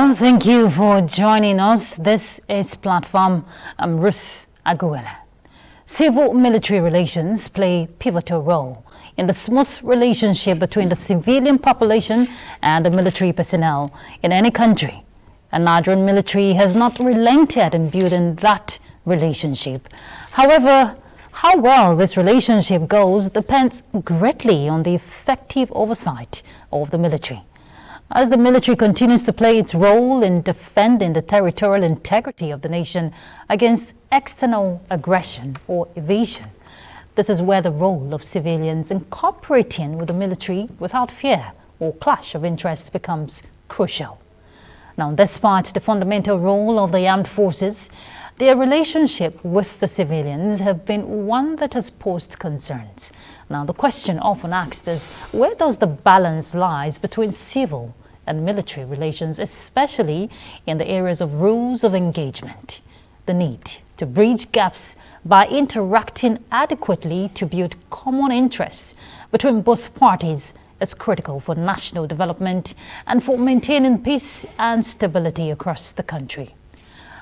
Well, thank you for joining us. This is Platform. I'm Ruth Aguela. Civil-military relations play a pivotal role in the smooth relationship between the civilian population and the military personnel in any country. And Nigerian military has not relented in building that relationship. However, how well this relationship goes depends greatly on the effective oversight of the military. As the military continues to play its role in defending the territorial integrity of the nation against external aggression or evasion, this is where the role of civilians in cooperating with the military without fear or clash of interests becomes crucial. Now, despite the fundamental role of the armed forces, their relationship with the civilians have been one that has posed concerns. Now, the question often asked is, where does the balance lies between civil and military relations, especially in the areas of rules of engagement? The need to bridge gaps by interacting adequately to build common interests between both parties is critical for national development and for maintaining peace and stability across the country.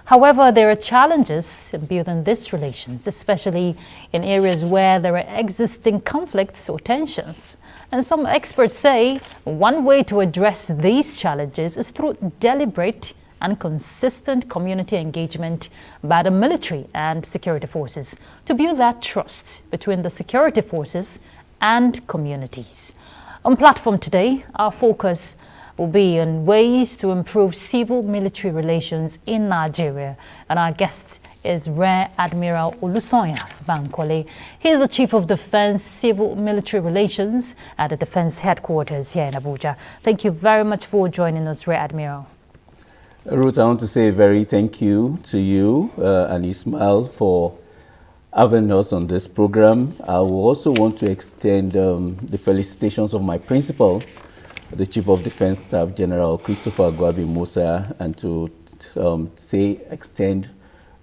However, there are challenges in building these relations, especially in areas where there are existing conflicts or tensions. And some experts say one way to address these challenges is through deliberate and consistent community engagement by the military and security forces to build that trust between the security forces and communities. On Platform today, our focus will be on ways to improve civil-military relations in Nigeria. And our guest is Rear Admiral Olusonya Bankole. He is the Chief of Defense Civil-Military Relations at the Defense Headquarters here in Abuja. Thank you very much for joining us, Rear Admiral. Ruth, I want to say a very thank you to you and Ismail for having us on this program. I will also want to extend the felicitations of my principal, the Chief of Defense Staff General Christopher Agwabi Musa, and to extend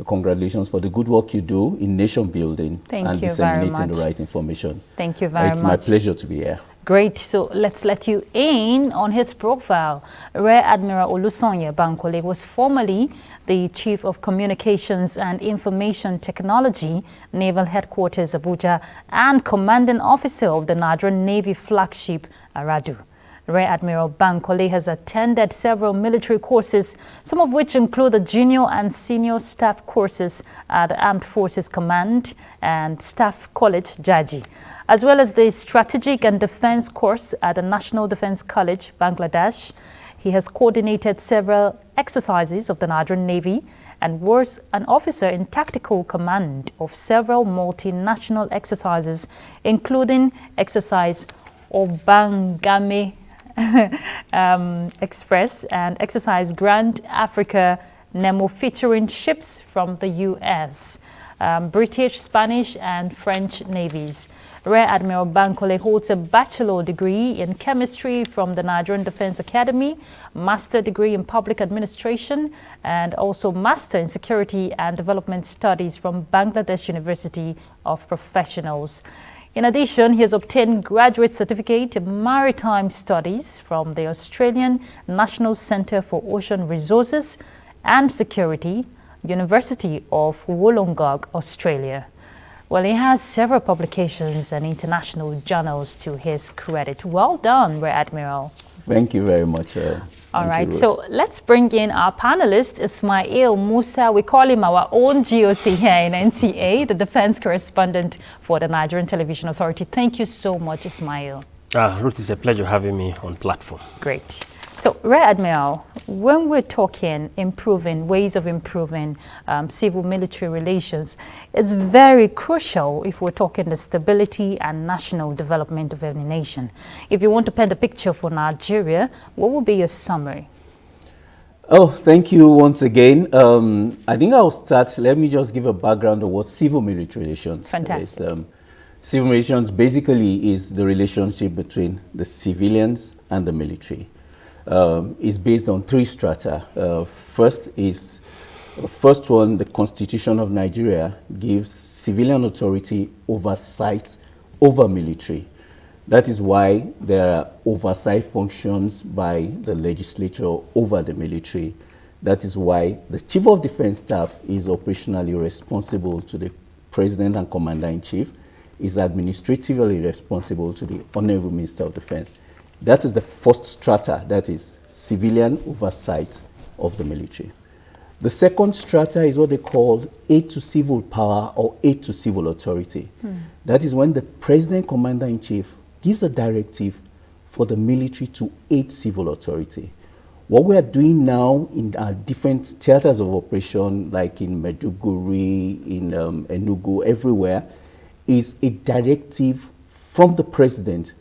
congratulations for the good work you do in nation building and disseminating the right information. Thank you very much. It's my pleasure to be here. Great. So let's let you in on his profile. Rear Admiral Olusonya Bankole was formerly the Chief of Communications and Information Technology, Naval Headquarters Abuja, and Commanding Officer of the Nigerian Navy flagship Aradu. Rear Admiral Bankole has attended several military courses, some of which include the junior and senior staff courses at the Armed Forces Command and Staff College, Jaji, as well as the Strategic and Defense course at the National Defense College, Bangladesh. He has coordinated several exercises of the Nigerian Navy and was an officer in tactical command of several multinational exercises, including exercise Obangame Express and exercise Grand Africa Nemo, featuring ships from the US, British, Spanish and French navies. Rear Admiral Bankole holds a bachelor degree in chemistry from the Nigerian Defense Academy, master degree in public administration, and also master in security and development studies from Bangladesh University of Professionals. In addition, he has obtained graduate certificate in maritime studies from the Australian National Centre for Ocean Resources and Security, University of Wollongong, Australia. Well, he has several publications and international journals to his credit. Well done, Rear Admiral. Thank you very much. All right, so let's bring in our panelist, Ismail Musa. We call him our own GOC here in NTA, the defense correspondent for the Nigerian Television Authority. Thank you so much, Ismail. Ruth, it's a pleasure having me on Platform. Great. So, Rear Admiral, when we're talking ways of improving civil-military relations, it's very crucial if we're talking the stability and national development of any nation. If you want to paint a picture for Nigeria, what would be your summary? Oh, thank you once again. I think I'll start. Let me just give a background of what civil-military relations Fantastic. is. Civil relations basically is the relationship between the civilians and the military. Is based on three strata. First, the Constitution of Nigeria gives civilian authority oversight over military. That is why there are oversight functions by the legislature over the military. That is why the Chief of Defense Staff is operationally responsible to the President and Commander-in-Chief, is administratively responsible to the Honorable Minister of Defense. That is the first strata, that is civilian oversight of the military. The second strata is what they call aid to civil power or aid to civil authority. That is when the President Commander-in-Chief gives a directive for the military to aid civil authority. What we are doing now in our different theaters of operation, like in Maiduguri, in Enugu, everywhere, is a directive from the President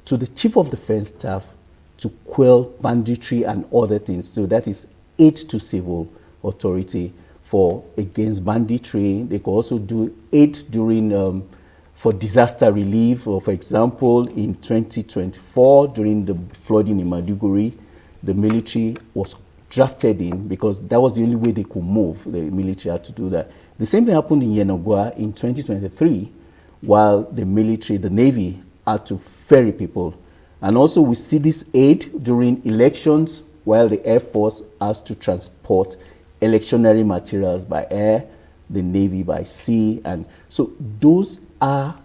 to the Chief of Defense Staff to quell banditry and other things. So that is aid to civil authority for against banditry. They could also do aid during for disaster relief. Or for example, in 2024, during the flooding in Maiduguri, the military was drafted in because that was the only way they could move. The military had to do that. The same thing happened in Yenagoa in 2023, while the military, the Navy, had to ferry people. And also we see this aid during elections, while the Air Force has to transport electionary materials by air, the Navy by sea. And so those are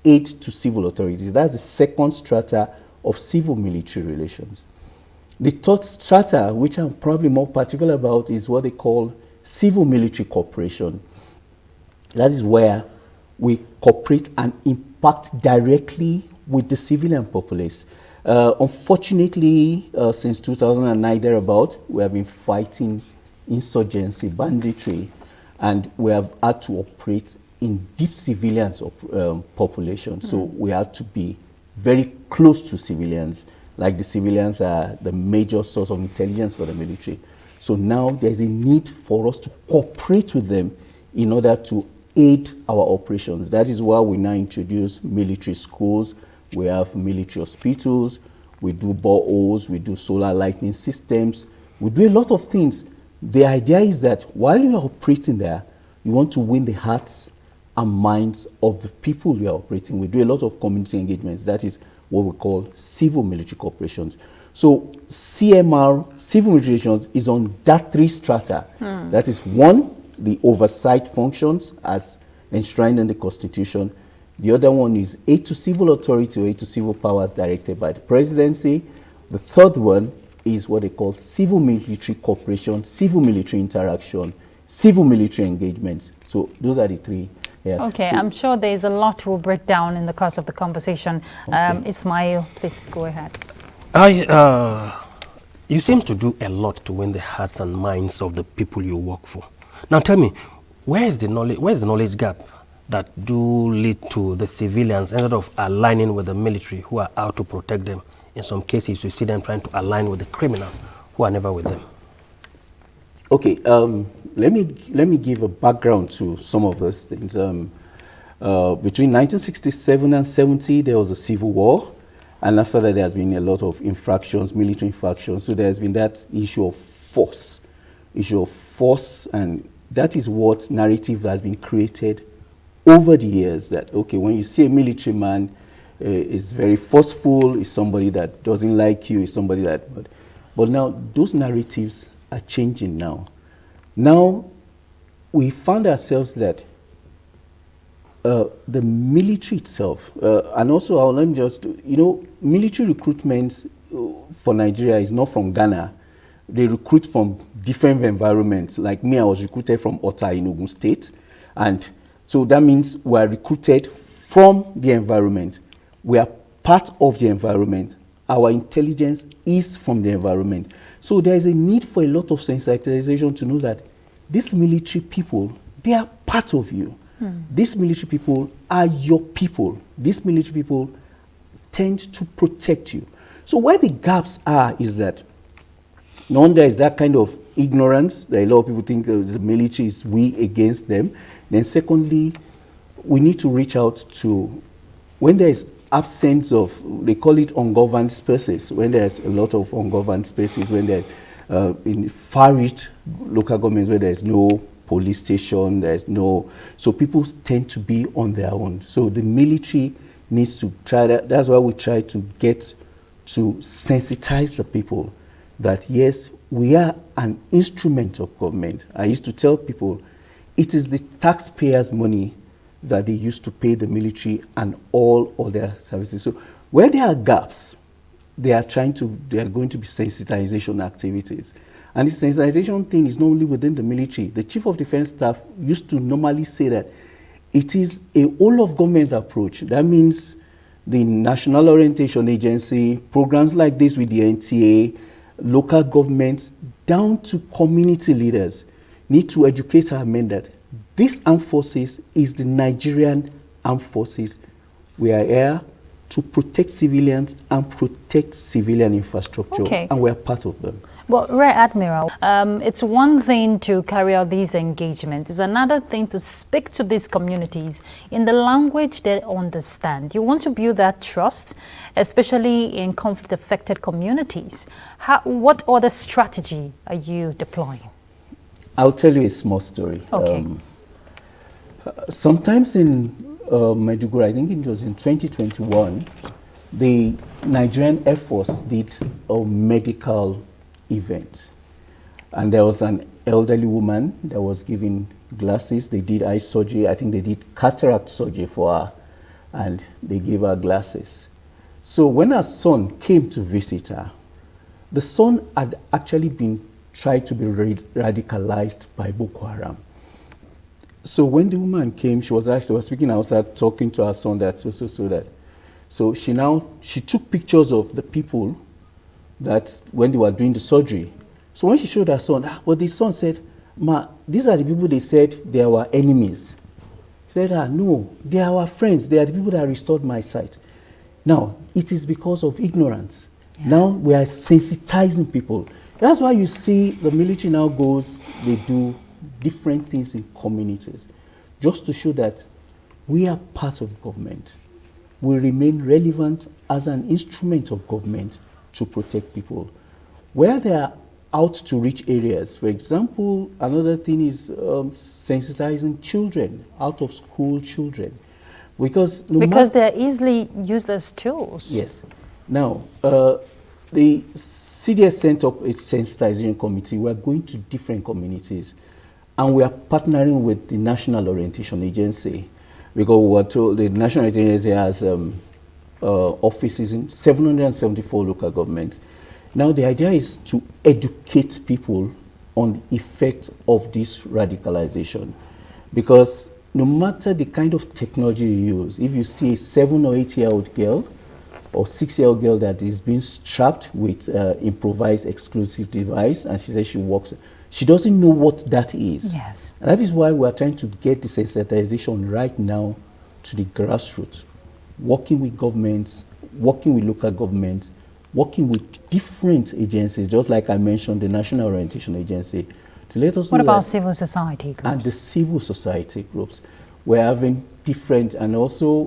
aid to civil authorities. That's the second strata of civil-military relations. The third strata, which I'm probably more particular about, is what they call civil-military cooperation. That is where we cooperate and impact directly with the civilian populace. Unfortunately, since 2009 thereabout, we have been fighting insurgency, banditry, and we have had to operate in deep civilian population. So we have to be very close to civilians, like the civilians are the major source of intelligence for the military. So now there's a need for us to cooperate with them in order to aid our operations. That is why we now introduce military schools, we have military hospitals, we do boreholes, we do solar lighting systems, we do a lot of things. The idea is that while you are operating there, you want to win the hearts and minds of the people you are operating. We do a lot of community engagements. That is what we call civil military corporations. So CMR, civil military relations, is on that three strata. That is one, the oversight functions as enshrined in the Constitution. The other one is aid to civil authority or aid to civil powers directed by the presidency. The third one is what they call civil military cooperation, civil military interaction, civil military engagement. So those are the three. Yeah. Okay, so I'm sure there's a lot we'll break down in the course of the conversation. Okay. Ismail, please go ahead. You seem to do a lot to win the hearts and minds of the people you work for. Now tell me, where's the knowledge gap that do lead to the civilians instead of aligning with the military who are out to protect them? In some cases, you see them trying to align with the criminals who are never with them. Okay, let me give a background to some of those things. Between 1967 and 70, there was a civil war, and after that, there has been a lot of infractions, military infractions. So there has been that issue of force, and that is what narrative has been created over the years. That okay, when you see a military man, is very forceful, is somebody that doesn't like you, is somebody that, but now those narratives are changing now. Now, we found ourselves that the military itself, and also let me just, military recruitment for Nigeria is not from Ghana. They recruit from different environments. Like me, I was recruited from Ota in Ogun State. And so that means we are recruited from the environment. We are part of the environment. Our intelligence is from the environment. So there is a need for a lot of sensitization to know that these military people, they are part of you. These military people are your people. These military people tend to protect you. So where the gaps are is that one, there is that kind of ignorance that a lot of people think the military is we against them. Then secondly, we need to reach out to, when there is absence of, they call it ungoverned spaces, when there's a lot of ungoverned spaces, when there's in far-reach local governments where there's no police station, there's no, so people tend to be on their own. So the military needs to try that. That's why we try to get to sensitize the people that yes, we are an instrument of government. I used to tell people it is the taxpayers' money that they use to pay the military and all other services. So where there are gaps, there are going to be sensitization activities. And this sensitization thing is not only within the military. The Chief of Defense Staff used to normally say that it is a whole of government approach. That means the National Orientation Agency, programs like this with the NTA, local governments, down to community leaders need to educate our men that this armed forces is the Nigerian armed forces. We are here to protect civilians and protect civilian infrastructure, and we are part of them. Well, Rear Admiral, it's one thing to carry out these engagements. It's another thing to speak to these communities in the language they understand. You want to build that trust, especially in conflict-affected communities. What other strategy are you deploying? I'll tell you a small story. Okay. Sometimes in Maiduguri, I think it was in 2021, the Nigerian Air Force did a medical event. And there was an elderly woman that was given glasses. They did eye surgery. I think they did cataract surgery for her, and they gave her glasses. So when her son came to visit her, the son had actually been tried to be radicalized by Boko Haram. So when the woman came, she was speaking outside, talking to her son that that. So she took pictures of the people that when they were doing the surgery. So when she showed her son, but the son said, "Ma, these are the people they said they are our enemies." She said, "No, they are our friends. They are the people that restored my sight." Now, it is because of ignorance. Yeah. Now we are sensitizing people. That's why you see the military now goes, they do different things in communities, just to show that we are part of government. We remain relevant as an instrument of government to protect people. Where they are out to reach areas, for example, another thing is sensitizing children, out of school children. Because they're easily used as tools. Yes. Now, the CDS sent up a sensitization committee. We are going to different communities, and we are partnering with the National Orientation Agency, because we were told the National Orientation Agency has offices in 774 local governments. Now, the idea is to educate people on the effect of this radicalization, because no matter the kind of technology you use, if you see a 7 or 8-year-old girl or 6-year-old girl that is being strapped with improvised explosive device, and she says she works, she doesn't know what that is. Yes. And that is why we are trying to get the sensitization right now to the grassroots, working with governments, working with local governments, working with different agencies, just like I mentioned, the National Orientation Agency, to let us know. What about civil society groups? And the civil society groups. We're having different, and also,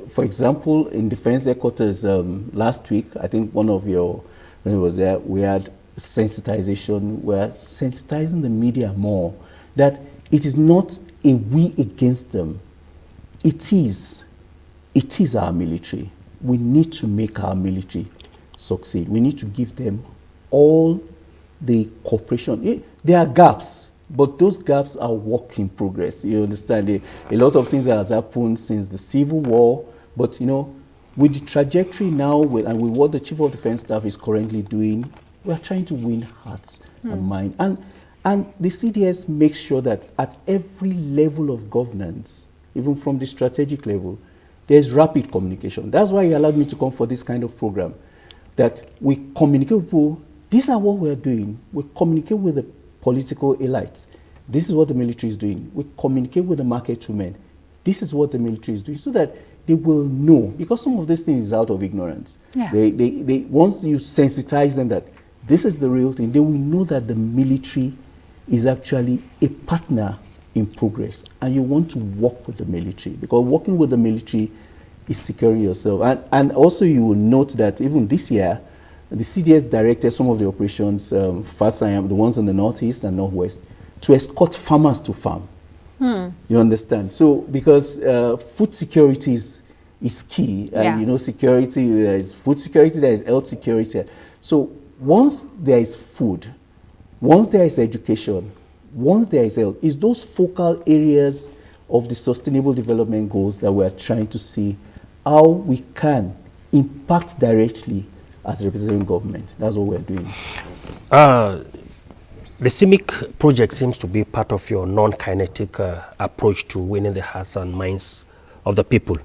for example, in Defense Headquarters last week, I think one of your, when it was there, we had sensitization. We're sensitizing the media more, that it is not a we against them. It is our military. We need to make our military succeed. We need to give them all the cooperation. There are gaps, but those gaps are work in progress. You understand? A lot of things that has happened since the Civil War, but with the trajectory now, and with what the Chief of Defense Staff is currently doing, we are trying to win hearts and minds. And the CDS makes sure that at every level of governance, even from the strategic level, there's rapid communication. That's why he allowed me to come for this kind of program, that we communicate with people. These are what we're doing. We communicate with the political elites. This is what the military is doing. We communicate with the market women. This is what the military is doing, so that they will know, because some of these things is out of ignorance. Yeah. They once you sensitize them that this is the real thing, they will know that the military is actually a partner in progress, and you want to work with the military, because working with the military is securing yourself. And also you will note that even this year, the CDS directed some of the operations, FASIAM, the ones in the northeast and northwest, to escort farmers to farm. You understand? So because food security is key. And, you know, security, there is food security, there is health security. So once there is food, once there is education, once there is health, it's those focal areas of the sustainable development goals that we are trying to see how we can impact directly as representing government. That's what we're doing. The CIMIC project seems to be part of your non-kinetic approach to winning the hearts and minds of the people.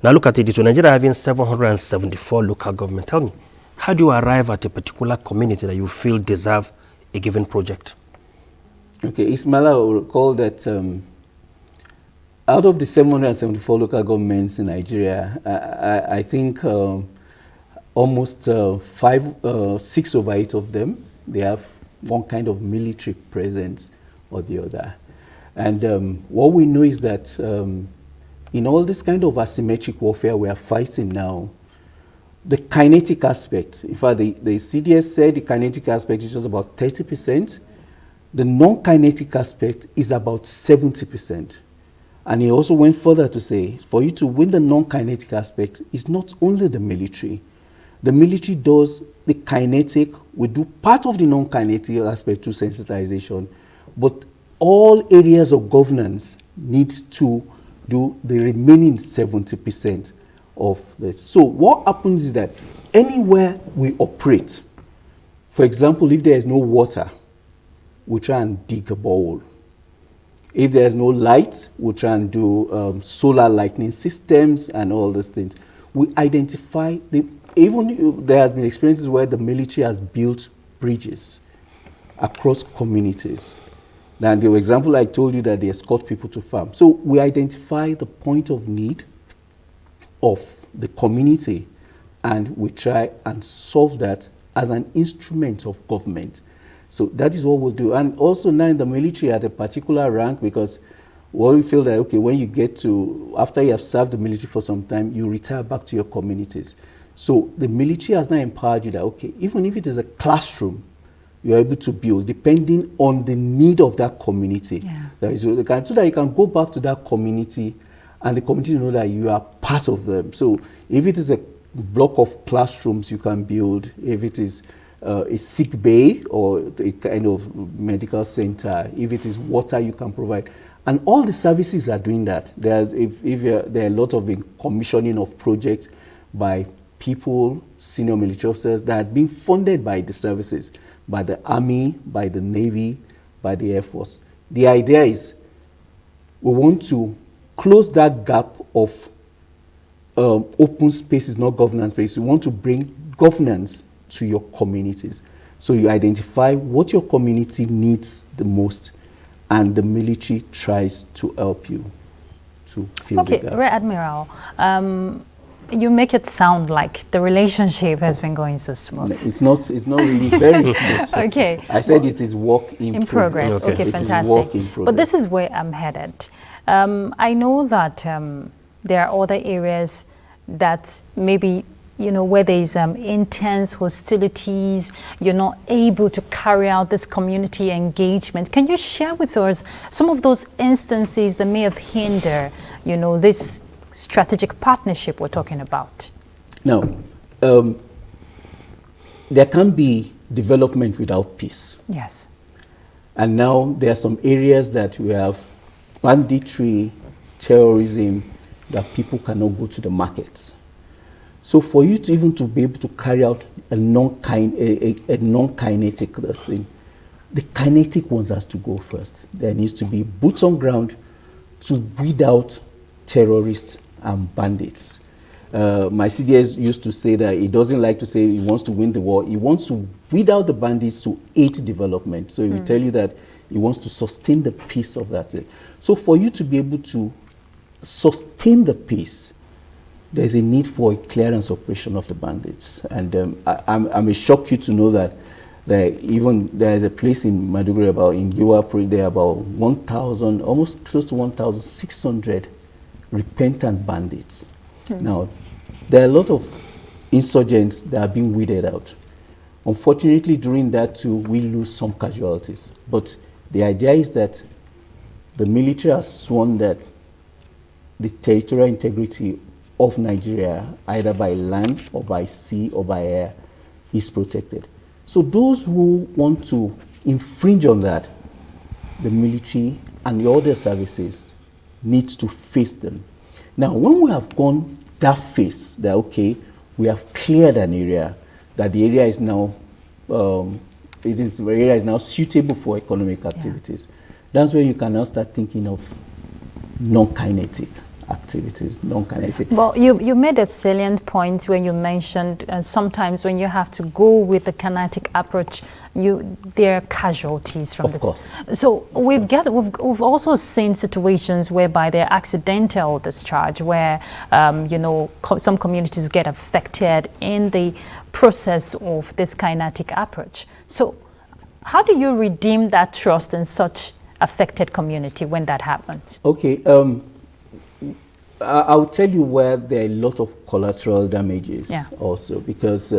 Now look at it this way. Nigeria having 774 local government. Tell me, how do you arrive at a particular community that you feel deserve a given project? Okay, Ismaila will recall that out of the 774 local governments in Nigeria, I think almost 6 over 8 of them, they have one kind of military presence or the other. And what we know is that in all this kind of asymmetric warfare we are fighting now, the kinetic aspect, in fact, the CDS said the kinetic aspect is just about 30%. The non-kinetic aspect is about 70%. And he also went further to say, for you to win the non-kinetic aspect, it's not only the military. The military does the kinetic, we do part of the non-kinetic aspect through sensitization, but all areas of governance need to do the remaining 70% of this. So what happens is that anywhere we operate, for example, if there is no water, we try and dig a borehole. If there's no light, we'll try and do solar lighting systems and all these things. We identify, even there has been experiences where the military has built bridges across communities. Now, the example I told you that they escort people to farm. So we identify the point of need of the community and we try and solve that as an instrument of government. So that is what we'll do. And also now in the military at a particular rank, because we feel that, okay, when you get to, after you have served the military for some time, you retire back to your communities. So the military has now empowered you that, okay, even if it is a classroom, you're able to build depending on the need of that community. Yeah. So that you can go back to that community and the community know that you are part of them. So if it is a block of classrooms you can build, if it is a sick bay or a kind of medical center, if it is water you can provide. And all the services are doing that. There are a lot of commissioning of projects by people, senior military officers that are being funded by the services, by the Army, by the Navy, by the Air Force. The idea is we want to close that gap of open spaces, not governance spaces. We want to bring governance to your communities. So you identify what your community needs the most, and the military tries to help you to fill the gaps. Rear Admiral, you make it sound like the relationship has been going so smooth. It's not really very smooth. Okay. I said it is work in progress. Okay, It is fantastic. work in progress. But this is where I'm headed. I know that there are other areas that maybe, where there's intense hostilities, you're not able to carry out this community engagement. Can you share with us some of those instances that may have hindered, this strategic partnership we're talking about? Now, there can be development without peace. Yes. And now there are some areas that we have banditry, terrorism, that people cannot go to the markets. So for you to even to be able to carry out a non-kinetic thing, the kinetic ones has to go first. There needs to be boots on ground to weed out terrorists and bandits. My CDS used to say that he doesn't like to say he wants to win the war. He wants to weed out the bandits to aid development. So he will tell you that he wants to sustain the peace of that thing. So for you to be able to sustain the peace, there's a need for a clearance operation of the bandits. And I may shock you to know that even there is a place in Maduguri, in Giwa, there are about 1,000, almost close to 1,600 repentant bandits. Now, there are a lot of insurgents that are being weeded out. Unfortunately, during that too, we lose some casualties. But the idea is that the military has sworn that the territorial integrity of Nigeria, either by land or by sea or by air, is protected. So those who want to infringe on that, the military and the other services needs to face them. Now, when we have gone that phase, that okay, we have cleared an area, that the area is now suitable for economic activities. That's where you can now start thinking of non-kinetic activities, non-kinetic. Well, you made a salient point when you mentioned sometimes when you have to go with the kinetic approach, there are casualties from this. Of course. So we've also seen situations whereby there are accidental discharge, where some communities get affected in the process of this kinetic approach. So how do you redeem that trust in such affected community when that happens? Okay. I'll tell you where there are a lot of collateral damages also, because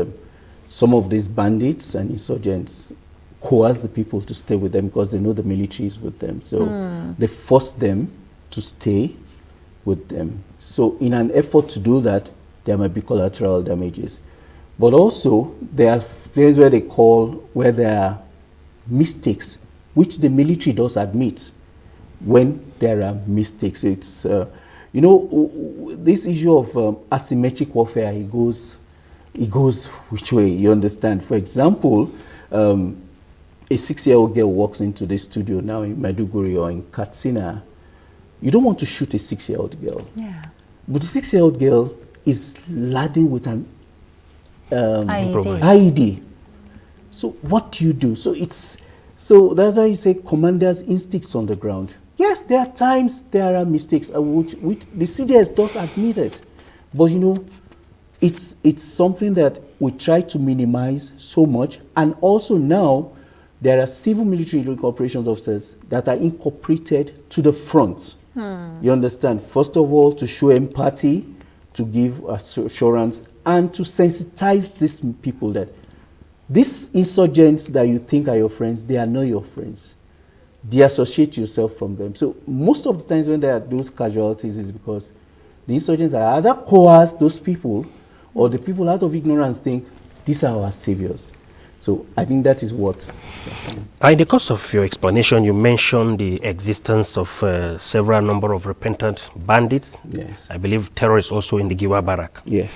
some of these bandits and insurgents coerce the people to stay with them because they know the military is with them. So they force them to stay with them. So in an effort to do that, there might be collateral damages. But also, there are things where there are mistakes, which the military does admit when there are mistakes. So it's this issue of asymmetric warfare, it goes which way, you understand? For example, a 6-year-old girl walks into the studio now in Maiduguri or in Katsina. You don't want to shoot a 6-year-old girl. Yeah. But the 6-year-old girl is laden with an IED. So what do you do? So that's why you say commander's instincts on the ground. Yes, there are times there are mistakes, which the CDS does admit it. But it's something that we try to minimize so much. And also now, there are civil military operations officers that are incorporated to the front. You understand? First of all, to show empathy, to give assurance, and to sensitize these people that these insurgents that you think are your friends, they are not your friends. Deassociate yourself from them. So most of the times when there are those casualties is because the insurgents are either coerce those people, or the people out of ignorance think these are our saviors. So I think that is what. In the course of your explanation, you mentioned the existence of several number of repentant bandits. Yes. I believe terrorists also in the Giwa Barrack. Yes.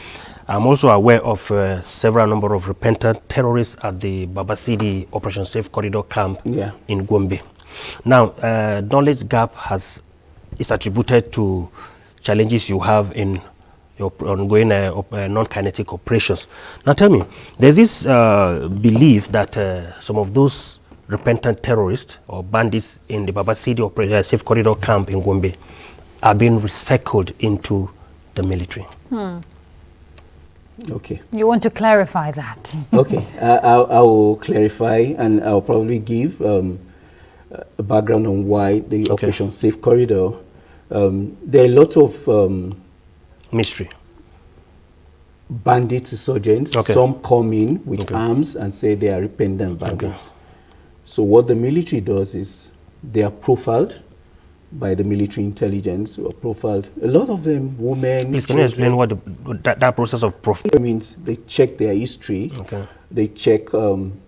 I'm also aware of several number of repentant terrorists at the Babasidi Operation Safe Corridor camp in Gombe. Now, knowledge gap is attributed to challenges you have in your ongoing non-kinetic operations. Now tell me, there's this belief that some of those repentant terrorists or bandits in the Babasidi Safe Corridor camp in Gombe are being recycled into the military. Okay. You want to clarify that? Okay, I will clarify, and I'll probably give a background on why the Operation Safe Corridor. There are a lot of mystery. Bandits, insurgents. Some come in with arms and say they are repentant bandits. So what the military does is they are profiled by the military intelligence, or profiled. A lot of them, women. Please, can you explain what that process of profile means? They check their history. They check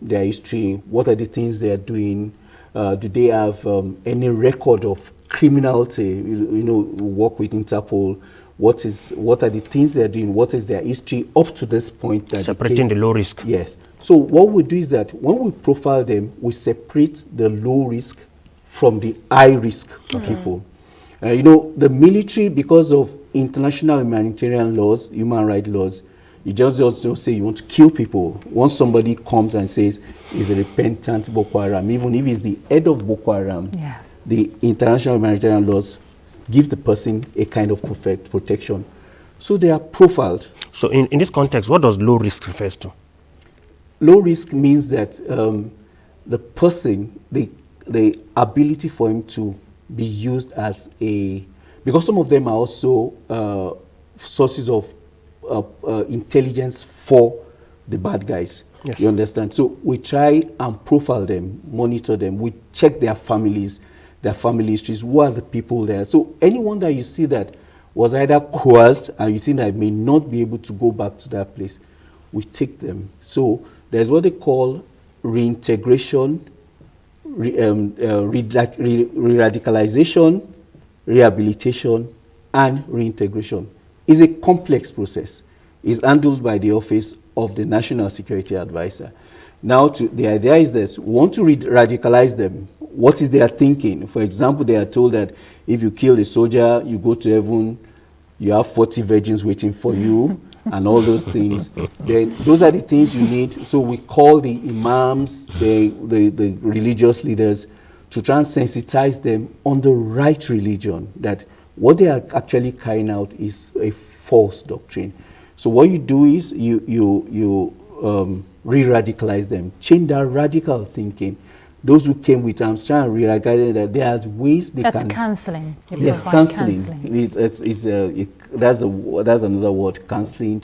their history. What are the things they are doing? Do they have any record of criminality? Work with Interpol. What are the things they are doing? What is their history up to this point? Separating the low risk. Yes. So what we do is that when we profile them, we separate the low risk from the high risk people. The military, because of international humanitarian laws, human rights laws, you just don't say you want to kill people. Once somebody comes and says he's a repentant Boko Haram, even if he's the head of Boko Haram, the international humanitarian laws give the person a kind of protection. So they are profiled. So in this context, what does low risk refers to? Low risk means that the person, the ability for him to be used as because some of them are also sources of intelligence for the bad guys. Yes. You understand? So we try and profile them, monitor them. We check their families, their family histories. Who are the people there? So anyone that you see that was either coerced and you think I may not be able to go back to that place, we take them. So there's what they call reintegration, re-radicalization, rehabilitation, and reintegration. It's a complex process. It's handled by the Office of the National Security Advisor. Now, the idea is this: we want to radicalize them. What is their thinking? For example, they are told that if you kill a soldier, you go to heaven, you have 40 virgins waiting for you, and all those things. Then those are the things you need. So we call the imams, the religious leaders, to try and sensitize them on the right religion, that what they are actually carrying out is a false doctrine. So what you do is you re-radicalize them, change their radical thinking. Those who came with I'm trying to re-radicalize that there are ways they That's can. counseling. Yes, counseling. That's another word, counseling.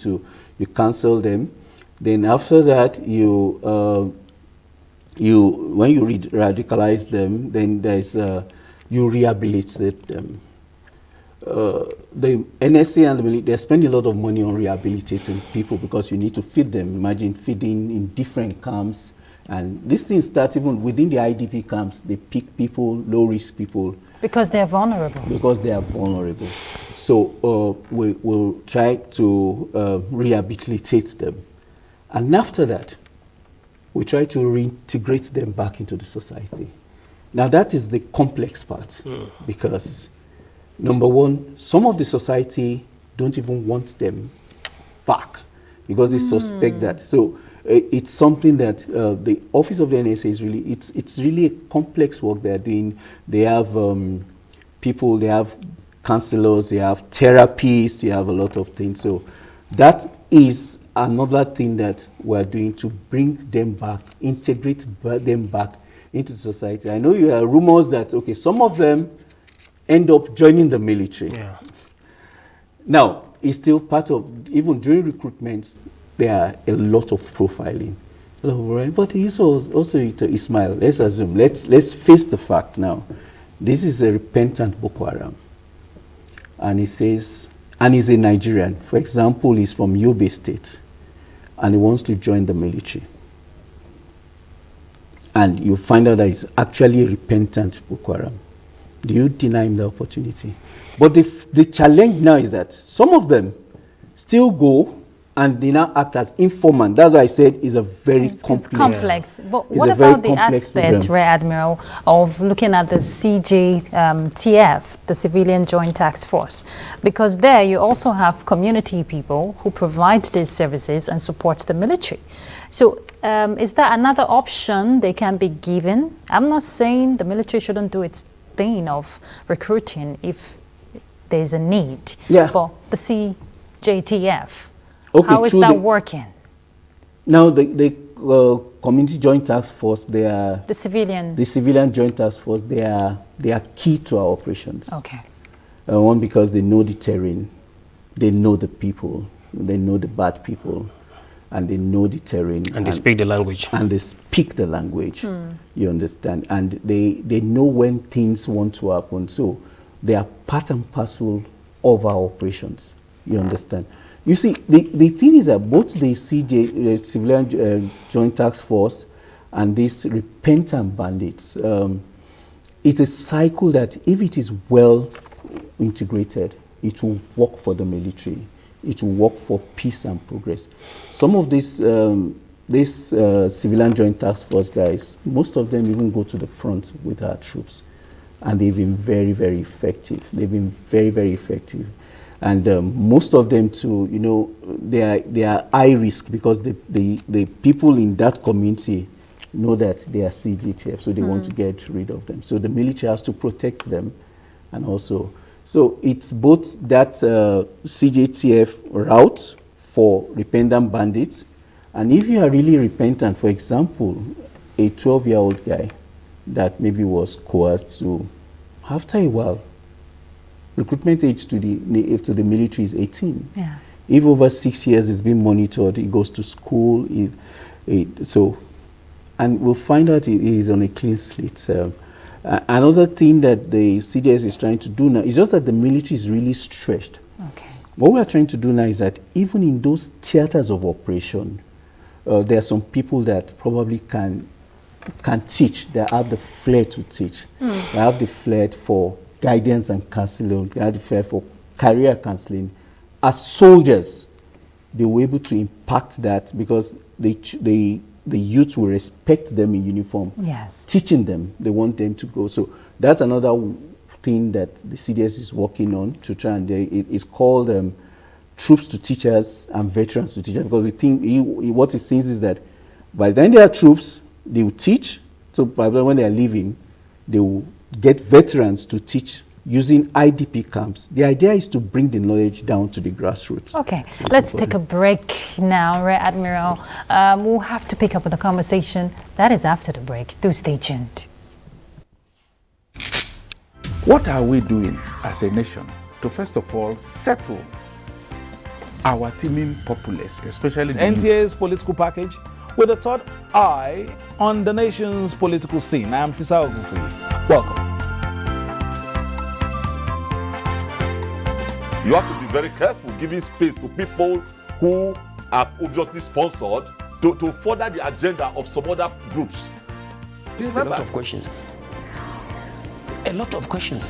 You counsel them. Then after that, when you radicalize them, then there's you rehabilitate them. The NSA and the military, they spend a lot of money on rehabilitating people because you need to feed them. Imagine feeding in different camps. And this thing starts even within the IDP camps. They pick people, low-risk people. Because they're vulnerable. Because they are vulnerable. So we'll try to rehabilitate them. And after that, we try to reintegrate them back into the society. Now that is the complex part, because number one, some of the society don't even want them back because they suspect that. So it's something that the Office of the NSA is really, it's really a complex work they're doing. They have people, they have counselors, they have therapists, they have a lot of things. So that is another thing that we're doing to bring them back, integrate them back into the society. I know you have rumors that, okay, some of them end up joining the military. Yeah. Now, it's still part of, even during recruitment, there are a lot of profiling. But he's also Ismail, let's assume, let's face the fact now. This is a repentant Boko Haram. And he says, and he's a Nigerian. For example, he's from Yobe State, and he wants to join the military. And you find out that he's actually a repentant Boko Haram. Do you deny him the opportunity? But the challenge now is that some of them still go and they now act as informant. That's why I said it's a very complex. It's complex. But what about the aspect, Rear Admiral, of looking at the CJTF, the Civilian Joint Task Force? Because there you also have community people who provide these services and support the military. So is that another option they can be given? I'm not saying the military shouldn't do its thing of recruiting if there's a need. Yeah. But the CJTF, okay, how is that working? Now the Community Joint Task Force, they are the Civilian Joint Task Force. They are key to our operations. Okay. One, because they know the terrain, they know the people, they know the bad people, and they know the terrain. And they speak the language. And they speak the language, you understand. And they know when things want to happen. So they are part and parcel of our operations, you understand. You see, the thing is that both the Civilian Joint Task Force and these repentant bandits, it's a cycle that if it is well integrated, it will work for the military. It will work for peace and progress. Some of these Civilian Joint Task Force guys, most of them even go to the front with our troops. And they've been very, very effective. They've been very, very effective. And most of them too, you know, they are high risk because the people in that community know that they are CGTF, so they want to get rid of them. So the military has to protect them, and also, so it's both that CJTF route for repentant bandits, and if you are really repentant, for example, a 12-year-old guy that maybe was coerced to, after a while, recruitment age to the military is 18. Yeah. If over 6 years it's been monitored, he goes to school, and we'll find out he is on a clean slate. Another thing that the CDS is trying to do now is just that the military is really stretched. Okay. What we are trying to do now is that even in those theaters of operation, there are some people that probably can teach, that have the flair to teach. They have the flair for guidance and counseling, they have the flair for career counseling. As soldiers, they were able to impact that because the youth will respect them in uniform. Yes. Teaching them, they want them to go. So that's another thing that the CDS is working on to try and it's called troops to teachers and veterans to teachers, because we think what it seems is that by then they are troops, they will teach. So by when they are leaving, they will get veterans to teach using IDP camps. The idea is to bring the knowledge down to the grassroots. Okay, let's take a break now, Rear Admiral. We'll have to pick up with the conversation. That is after the break. Do stay tuned. What are we doing as a nation to, first of all, settle our teeming populace, especially the NTA's political package with a third eye on the nation's political scene? I am Fisa Ogunfuyi. Welcome. You have to be very careful giving space to people who are obviously sponsored to further the agenda of some other groups. There's a lot of questions. A lot of questions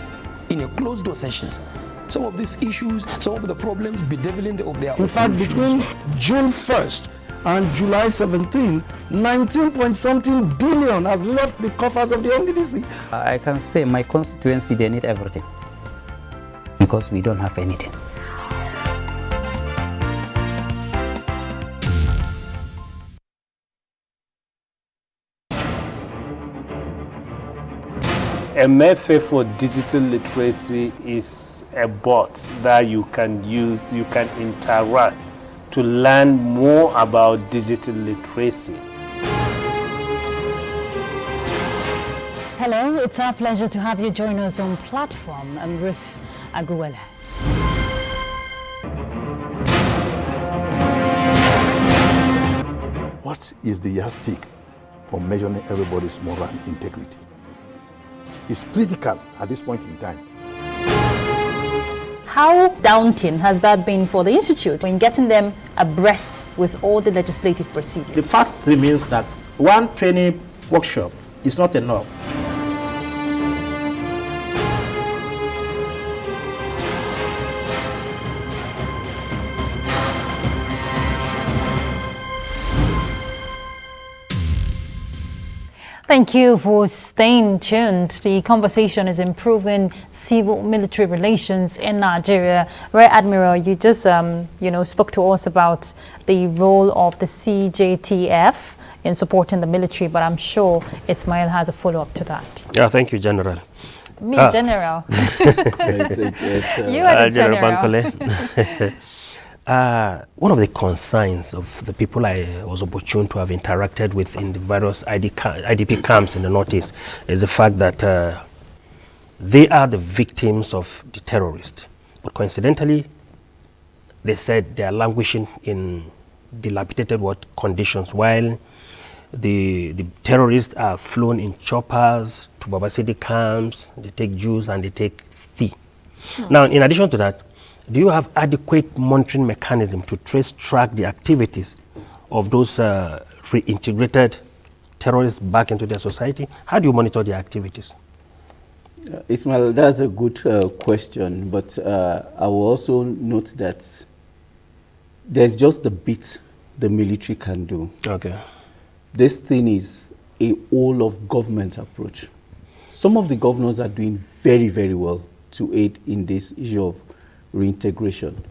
in a closed door sessions. Some of these issues, some of the problems bedeviling their In fact, between June 1st and July 17, 19-point-something billion has left the coffers of the NDDC. I can say my constituency, they need everything because we don't have anything. MFA for digital literacy is a bot that you can use, you can interact to learn more about digital literacy. Hello, it's our pleasure to have you join us on platform. I'm Ruth Aguwele. What is the yardstick for measuring everybody's moral integrity? It's critical at this point in time. How daunting has that been for the Institute in getting them abreast with all the legislative procedures? The fact remains that one training workshop is not enough. Thank you for staying tuned. The conversation is improving civil-military relations in Nigeria. Rear Admiral, you just spoke to us about the role of the CJTF in supporting the military, but I'm sure Ismail has a follow-up to that. Yeah, thank you, General. Me, General. You are the General General. Bankole. One of the concerns of the people I was opportune to have interacted with in the various IDP camps in the Northeast is the fact that they are the victims of the terrorists. But coincidentally, they said they are languishing in dilapidated conditions, while the terrorists are flown in choppers to Baba City camps. They take Jews and they take Thi. Now, in addition to that, do you have adequate monitoring mechanism to track the activities of those reintegrated terrorists back into their society? How do you monitor their activities? Ismail, that's a good question, but I will also note that there's just the bit the military can do. Okay. This thing is a whole of government approach. Some of the governors are doing very, very well to aid in this issue of reintegration.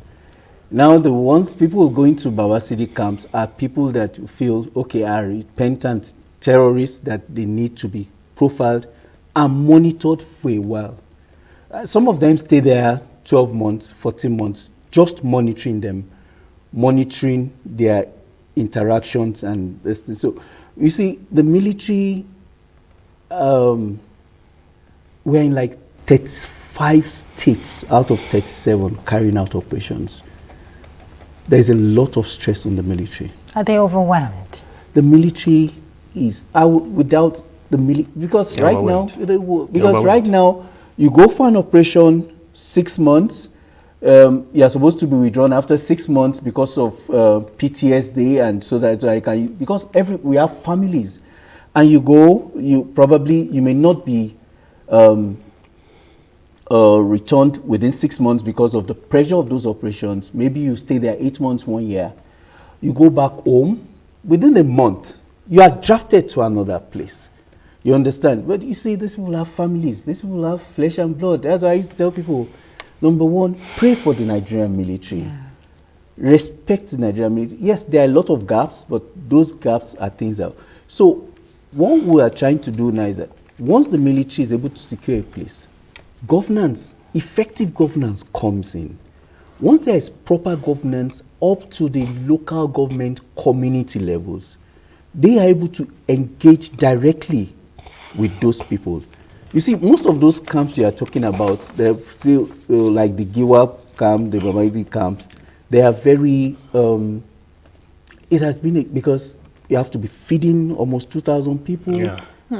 Now, the ones people going to Baba City camps are people that feel, okay, are repentant terrorists that they need to be profiled and monitored for a while. Some of them stay there 12 months, 14 months, just monitoring them, monitoring their interactions and this thing. So, you see, the military, we're in like 35 states out of 37 carrying out operations. There's a lot of stress on the military. Are they overwhelmed? The military is, without because Yeah, right now, overwhelmed. because right now, you go for an operation 6 months, you're supposed to be withdrawn after 6 months because of PTSD, and so that I can, because we have families, and you go, you may not be returned within 6 months because of the pressure of those operations. Maybe you stay there 8 months, 1 year. You go back home, within a month, you are drafted to another place. You understand? But you see, these people have families. These people have flesh and blood. That's why I used to tell people, number one, pray for the Nigerian military. Yeah. Respect the Nigerian military. Yes, there are a lot of gaps, but those gaps are things that... So what we are trying to do now is that once the military is able to secure a place, governance, effective governance comes in. Once there is proper governance up to the local government community levels, they are able to engage directly with those people. You see, most of those camps you are talking about, they're still like the Giwa camp, the Bamadi camps, they are very, it has been, because you have to be feeding almost 2,000 people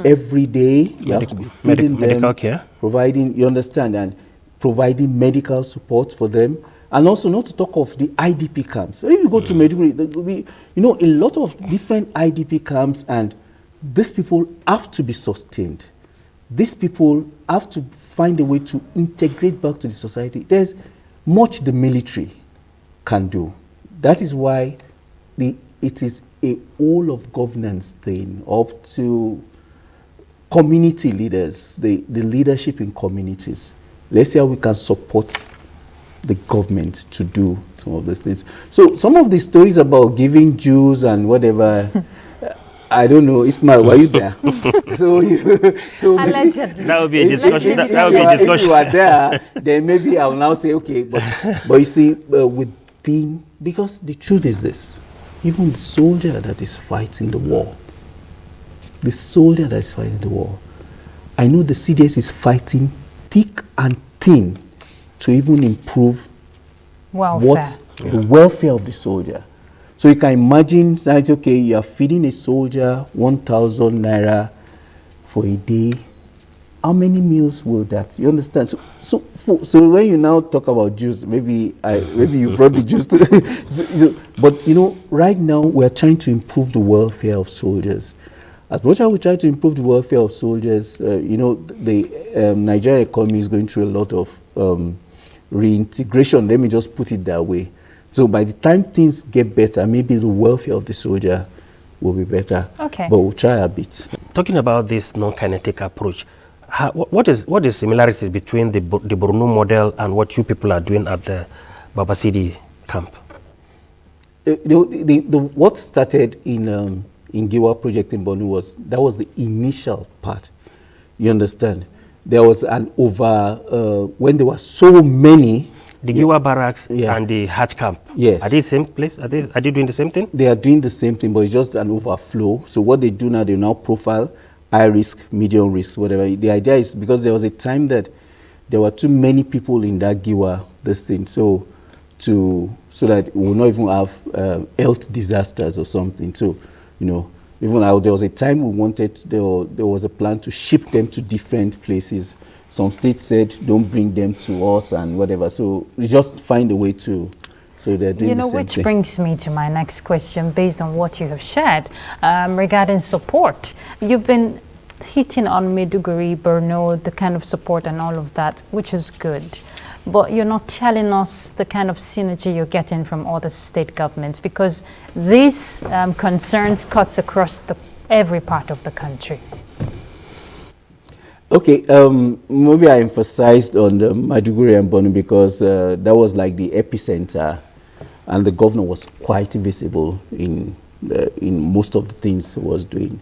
every day. You have to be feeding them, medical care, providing, you understand, and providing medical support for them. And also, not to talk of the IDP camps. So if you go to Maiduguri, you know, a lot of different IDP camps, and these people have to be sustained. These people have to find a way to integrate back to the society. There's much the military can do. That is why it is a whole of governance thing, up to community leaders, the leadership in communities. Let's see how we can support the government to do some of these things. So some of the stories about giving Jews and whatever, I don't know, Ismail, were you there? so allegedly. That would be a discussion. That would be a discussion. If you are there, then maybe I will now say, okay, but you see, because the truth is this, even the soldier that is fighting the war, I know the CDS is fighting thick and thin to even improve the welfare of the soldier. So you can imagine that, okay, you are feeding a soldier 1,000 naira for a day. How many meals will that? You understand? So when you now talk about Jews, maybe you brought the Jews to, but you know, right now we are trying to improve the welfare of soldiers. As much as we try to improve the welfare of soldiers, you know, the Nigerian economy is going through a lot of reintegration. Let me just put it that way. So by the time things get better, maybe the welfare of the soldier will be better. Okay. But we'll try a bit. Talking about this non-kinetic approach, what is the similarities between the Borno model and what you people are doing at the Babasidi camp? What started in Giwa project in Borno was the initial part. You understand? There was when there were so many. The Giwa barracks and the Hatch camp. Yes. Are they the same place? Are they doing the same thing? They are doing the same thing, but it's just an overflow. So what they do now, they now profile high risk, medium risk, whatever. The idea is because there was a time that there were too many people in that Giwa, this thing, so that we will not even have health disasters or something. So, you know, even there was a time we wanted, there was a plan to ship them to different places. Some states said, don't bring them to us and whatever. So we just find a way to, so they're doing the same which thing. brings me to my next question based on what you have shared regarding support. You've been hitting on Maiduguri, Borno, the kind of support and all of that, which is good. But you're not telling us the kind of synergy you're getting from other state governments, because these concerns cuts across every part of the country. Okay, maybe I emphasized on the Maiduguri and Borno because that was like the epicenter, and the governor was quite visible in most of the things he was doing.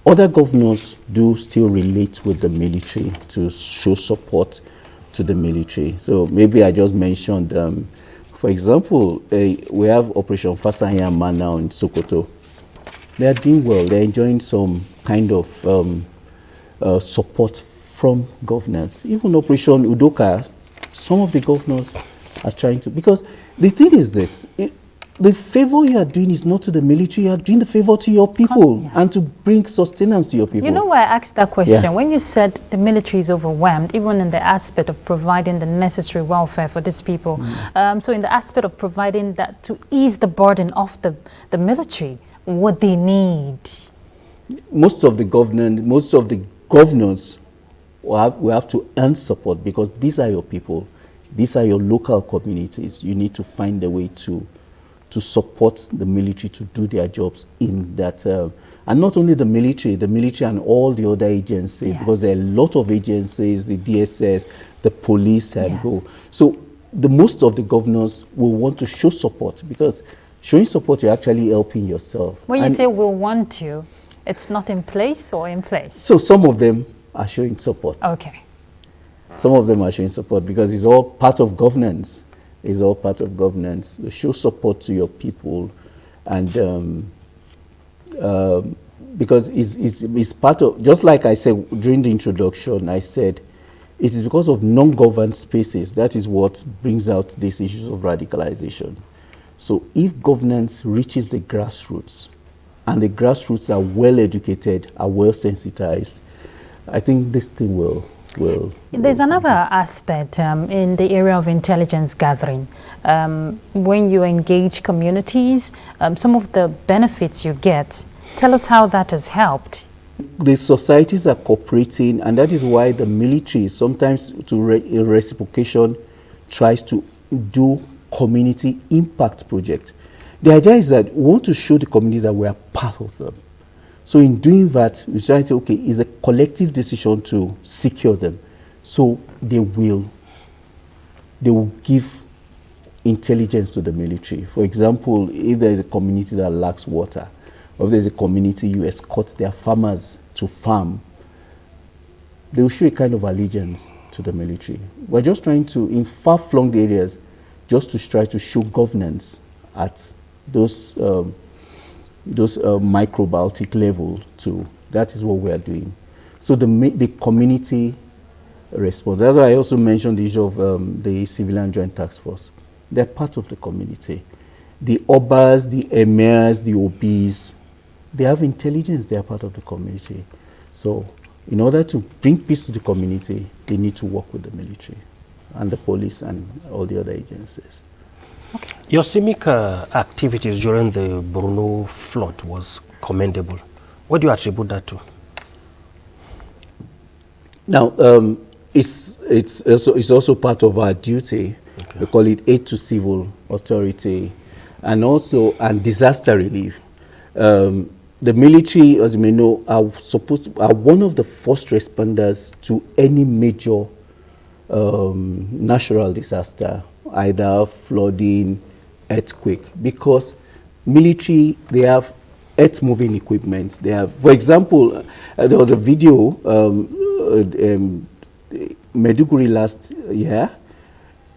Other governors do still relate with the military to show support to the military. So maybe I just mentioned, for example, we have Operation Fasanyama now in Sokoto. They are doing well. They're enjoying some kind of support from governors. Even Operation Udoka, some of the governors are trying to, because the thing is this, the favor you are doing is not to the military, you are doing the favor to your people and to bring sustenance to your people. You know why I asked that question? Yeah. When you said the military is overwhelmed, even in the aspect of providing the necessary welfare for these people. So in the aspect of providing that to ease the burden of the military, what they need. Most of the governors will have to earn support, because these are your people. These are your local communities. You need to find a way to support the military to do their jobs in that. And not only the military and all the other agencies, because there are a lot of agencies, the DSS, the police, and go. So most of the governors will want to show support, because showing support, you're actually helping yourself. When you say we'll want to, it's not in place or in place? So some of them are showing support. Okay. Some of them are showing support because it's all part of governance. It's all part of governance. You show support to your people, and because it's part of, just like I said during the introduction, I said it is because of non-governed spaces that is what brings out these issues of radicalization. So if governance reaches the grassroots, and the grassroots are well educated, are well sensitized, I think this thing will. There's another aspect in the area of intelligence gathering. When you engage communities, some of the benefits you get, tell us how that has helped. The societies are cooperating, and that is why the military sometimes, to reciprocation, tries to do community impact projects. The idea is that we want to show the communities that we are part of them. So in doing that, we try to say, okay, it's a collective decision to secure them. So they will give intelligence to the military. For example, if there is a community that lacks water, or if there is a community you escort their farmers to farm, they will show a kind of allegiance to the military. We're just trying to, in far-flung areas, just to try to show governance at those microbiotic level too. That is what we are doing. So the community response. That's why I also mentioned the issue of the Civilian Joint Task Force. They're part of the community. The Obas, the Emirs, the OBs, they have intelligence. They are part of the community. So in order to bring peace to the community, they need to work with the military and the police and all the other agencies. Okay. Your civic activities during the Borno flood was commendable. What do you attribute that to? Now, it's also part of our duty. Okay. We call it aid to civil authority, and disaster relief. The military, as you may know, are one of the first responders to any major natural disaster, either flooding, earthquake, because military, they have earth-moving equipment. They have, for example, there was a video, Meduguri last year.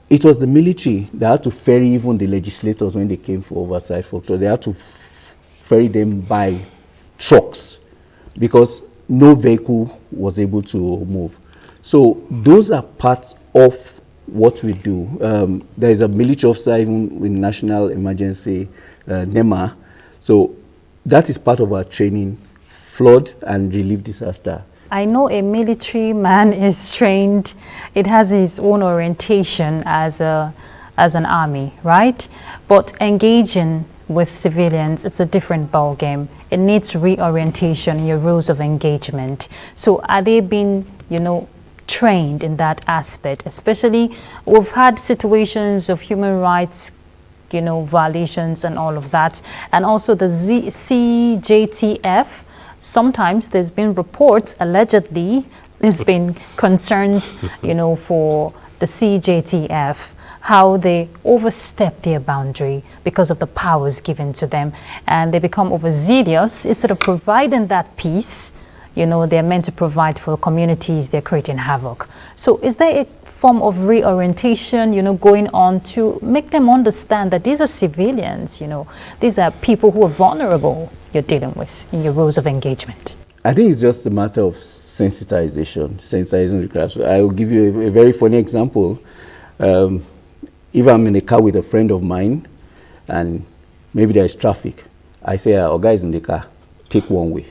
It was the military that had to ferry even the legislators when they came for oversight. They had to ferry them by trucks because no vehicle was able to move. So those are parts of what we do. There is a military officer even with National Emergency, NEMA. So that is part of our training, flood and relief disaster. I know a military man is trained. It has its own orientation as an army, right? But engaging with civilians, it's a different ball game. It needs reorientation in your rules of engagement. So are they being, trained in that aspect? Especially, we've had situations of human rights, violations and all of that. And also the CJTF, sometimes there's been reports, allegedly, there's been concerns, for the CJTF, how they overstep their boundary because of the powers given to them, and they become overzealous. Instead of providing that peace, they're meant to provide for communities, they're creating havoc. So is there a form of reorientation, going on to make them understand that these are civilians, these are people who are vulnerable you're dealing with in your rules of engagement? I think it's just a matter of sensitization the class. I will give you a very funny example. If I'm in a car with a friend of mine and maybe there is traffic. I say, our guys in the car, take one way.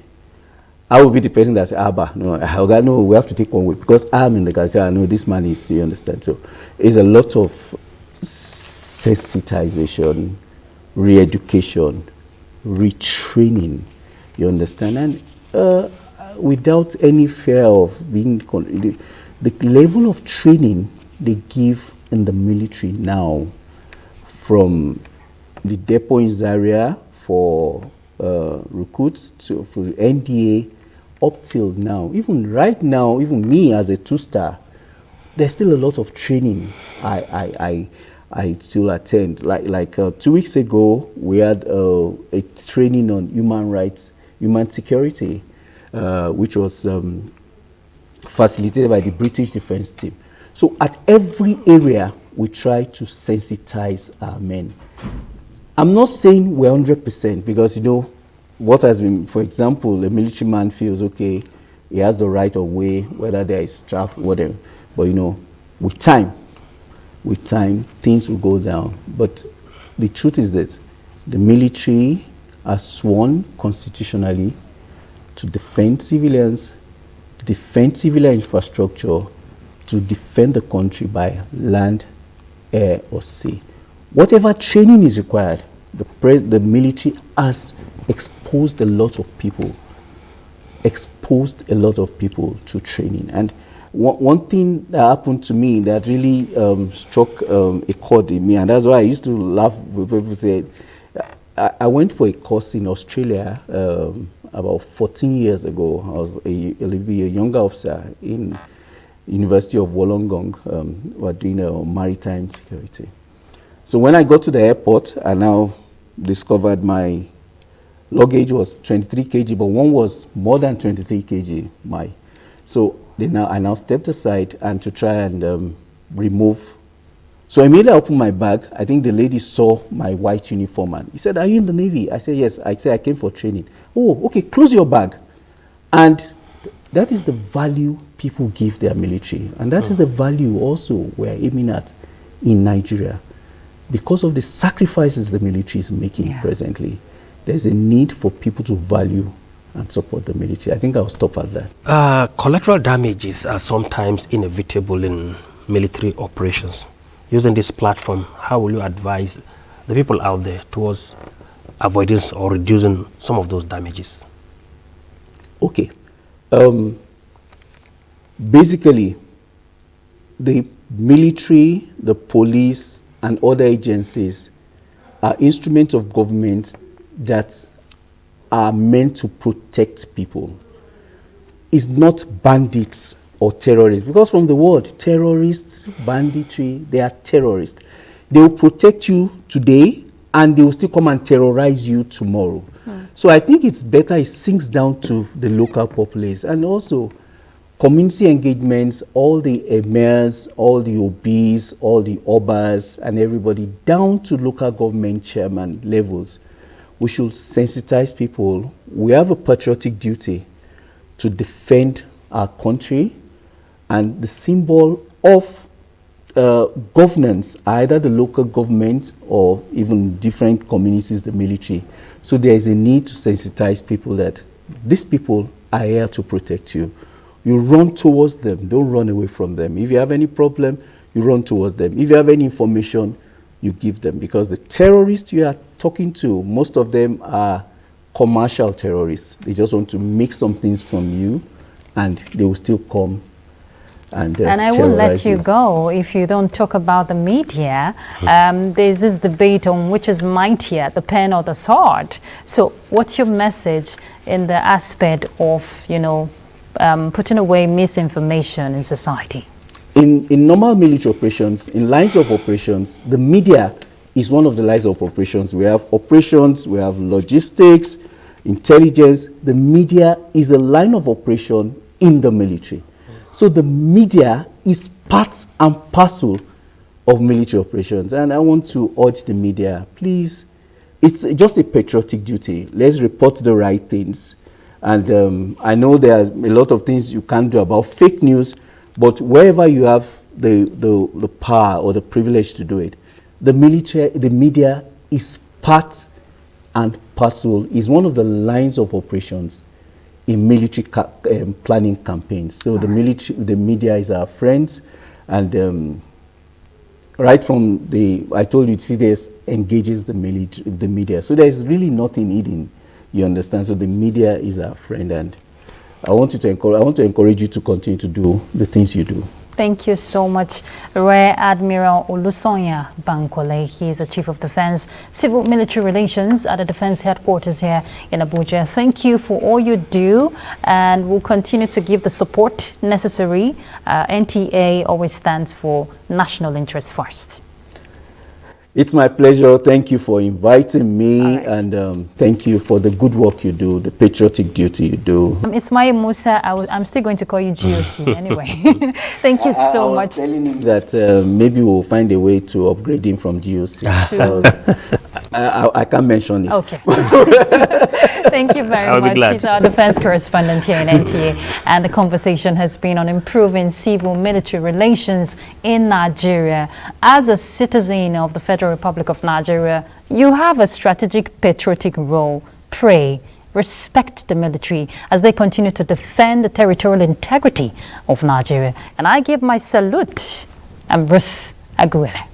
I will be the person that say, no, we have to take one way because I'm in the car. I say, I know this man is, you understand. So it's a lot of sensitization, re-education, retraining, you understand? And without any fear of being, the level of training they give in the military now, from the depot in Zaria for recruits to for NDA up till now, even right now, even me as a two-star, there's still a lot of training I still attend. Like 2 weeks ago, we had a training on human rights, human security, which was facilitated by the British Defense Team. So at every area, we try to sensitize our men. I'm not saying we're 100% because, you know, what has been, for example, a military man feels, okay, he has the right of way, whether there is traffic, whatever. But, you know, with time, things will go down. But the truth is that the military has sworn constitutionally to defend civilians, defend civilian infrastructure, to defend the country by land, air, or sea. Whatever training is required, the military has exposed a lot of people to training. And one thing that happened to me that really struck a chord in me, and that's why I used to laugh when people say, I went for a course in Australia about 14 years ago. I was a younger officer in University of Wollongong. We're doing maritime security. So when I got to the airport, I now discovered my luggage was 23 kg, but one was more than 23 kg. So I now stepped aside and to try and remove. So immediately I opened my bag. I think the lady saw my white uniform and he said, "Are you in the Navy?" I said, "Yes." I said, "I came for training." "Oh, okay, close your bag." And that is the value people give their military. And that is the value also we're aiming at in Nigeria. Because of the sacrifices the military is making presently, there's a need for people to value and support the military. I think I'll stop at that. Collateral damages are sometimes inevitable in military operations. Using this platform, how will you advise the people out there towards avoidance or reducing some of those damages? Okay. Basically, the military, the police, and other agencies are instruments of government that are meant to protect people. It's not bandits or terrorists, because from the word terrorists, banditry, they are terrorists. They will protect you today and they will still come and terrorize you tomorrow. So I think it's better it sinks down to the local populace, and also community engagements, all the emirs, all the OBs, all the obas, and everybody down to local government chairman levels. We should sensitize people. We have a patriotic duty to defend our country, and the symbol of governance, either the local government or even different communities, the military. So there is a need to sensitize people that these people are here to protect you. You run towards them, don't run away from them. If you have any problem, you run towards them. If you have any information, you give them. Because the terrorists you are talking to, most of them are commercial terrorists. They just want to make some things from you, and they will still come and I won't let you go if you don't talk about the media. There's this debate on which is mightier, the pen or the sword. So what's your message in the aspect of, putting away misinformation in society? In normal military operations, in lines of operations, the media is one of the lines of operations. We have operations, we have logistics, intelligence. The media is a line of operation in the military. So the media is part and parcel of military operations. And I want to urge the media, please, it's just a patriotic duty. Let's report the right things. And I know there are a lot of things you can't do about fake news, but wherever you have the power or the privilege to do it, the media is part and parcel is one of the lines of operations in military planning campaigns. So the media is our friends, and right from I told you, CDS engages the media. So there's really nothing hidden, you understand? So the media is our friend, and I want to encourage you to continue to do the things you do. Thank you so much, Rear Admiral Olusonya Bankole. He is the Chief of Defense, Civil Military Relations at the Defense Headquarters here in Abuja. Thank you for all you do, and we'll continue to give the support necessary. NTA always stands for national interest first. It's my pleasure. Thank you for inviting me, and thank you for the good work you do, the patriotic duty you do. Ismail Musa, I'm still going to call you GOC anyway. Thank you so much. I was telling him that maybe we'll find a way to upgrade him from GOC. I can't mention it. Okay. Thank you very much. He's our defense correspondent here in NTA, and the conversation has been on improving civil-military relations in Nigeria. As a citizen of the Federal Republic of Nigeria, you have a strategic patriotic role. Pray, respect the military as they continue to defend the territorial integrity of Nigeria. And I give my salute. I'm Ruth Aguilera.